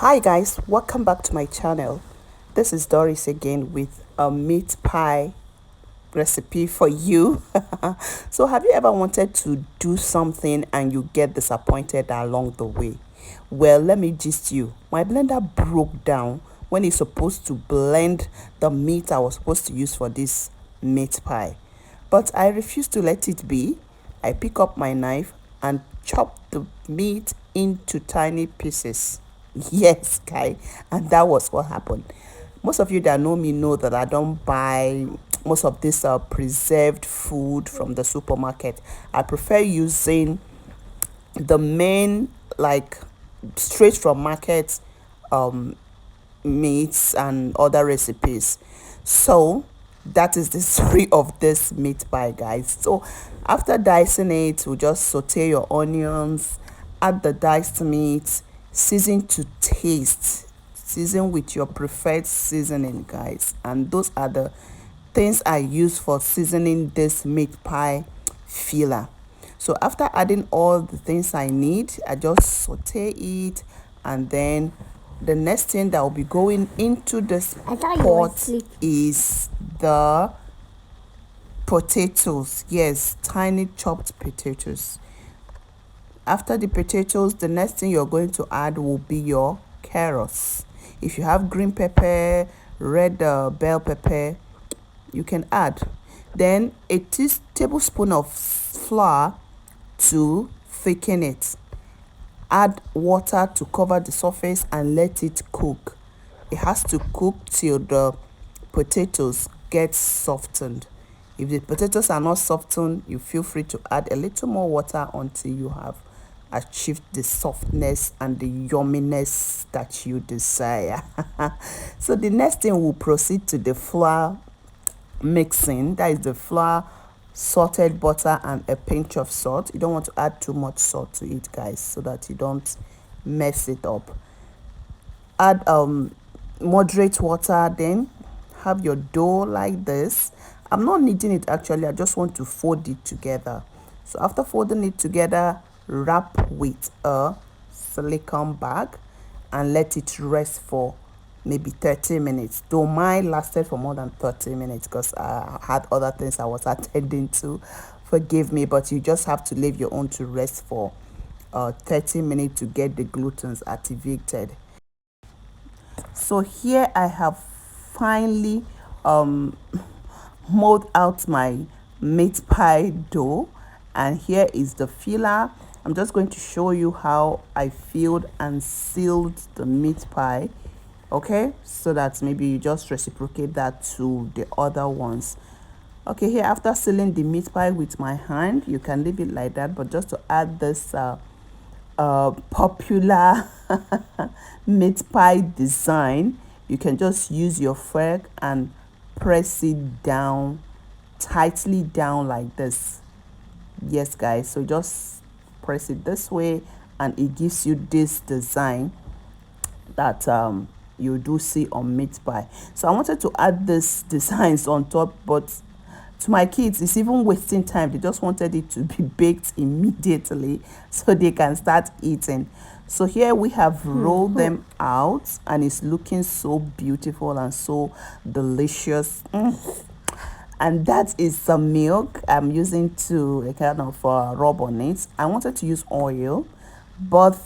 Hi guys, welcome back to my channel. This is Doris again with a meat pie recipe for you. So have you ever wanted to do something and you get disappointed along the way? Well, let me gist you. My blender broke down when it's supposed to blend the meat I was supposed to use for this meat pie. But I refused to let it be. I pick up my knife and chop the meat into tiny pieces. Yes, guy, and that was what happened. Most of you that know me know that I don't buy most of this preserved food from the supermarket. I prefer using the main, like, straight from market meats and other recipes. So that is the story of this meat pie, guys. So after dicing it, we just saute your onions, add the diced meat, season to taste, season with your preferred seasoning, guys. And those are the things I use for seasoning this meat pie filler. So after adding all the things I need, I just saute it, and then the next thing that will be going into this pot is the potatoes. Yes, tiny chopped potatoes. After the potatoes, the next thing you're going to add will be your carrots. If you have green pepper, red bell pepper, you can add. Then a tablespoon of flour to thicken it. Add water to cover the surface and let it cook. It has to cook till the potatoes get softened. If the potatoes are not softened, you feel free to add a little more water until you have achieved the softness and the yumminess that you desire. So the next thing, we'll proceed to the flour mixing. That is the flour, salted butter, and a pinch of salt. You don't want to add too much salt to it, guys, so that you don't mess it up. Add moderate water, then have your dough like this. I'm not kneading it actually, I just want to fold it together. So after folding it together, wrap with a silicone bag and let it rest for maybe 30 minutes. Though mine lasted for more than 30 minutes because I had other things I was attending to. Forgive me, but you just have to leave your own to rest for 30 minutes to get the glutens activated. So here I have finally mold out my meat pie dough, and here is the filler. I'm just going to show you how I filled and sealed the meat pie, okay, so that maybe you just reciprocate that to the other ones. Okay, here after sealing the meat pie with my hand, you can leave it like that, but just to add this popular meat pie design, you can just use your fork and press it down, tightly down like this. Yes, guys, so just press it this way and it gives you this design that you do see on meat pie. So I wanted to add this designs on top, but to my kids it's even wasting time. They just wanted it to be baked immediately so they can start eating. So here we have rolled them out and it's looking so beautiful and so delicious. And that is some milk I'm using to kind of rub on it. I wanted to use oil, but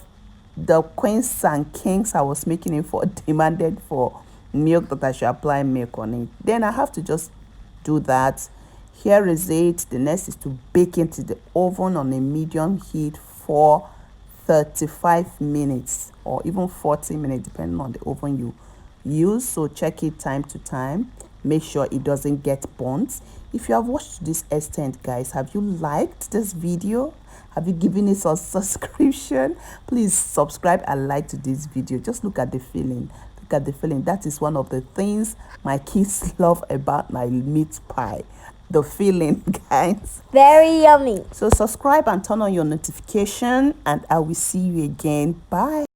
the queens and kings I was making it for demanded for milk, that I should apply milk on it. Then I have to just do that. Here is it. The next is to bake into the oven on a medium heat for 35 minutes or even 40 minutes depending on the oven you use. So check it time to time. Make sure it doesn't get burnt. If you have watched this extent, guys, have you liked this video? Have you given it a subscription? Please subscribe and like to this video. Just look at the feeling. Look at the feeling. That is one of the things my kids love about my meat pie. The feeling, guys. Very yummy. So subscribe and turn on your notification, and I will see you again. Bye.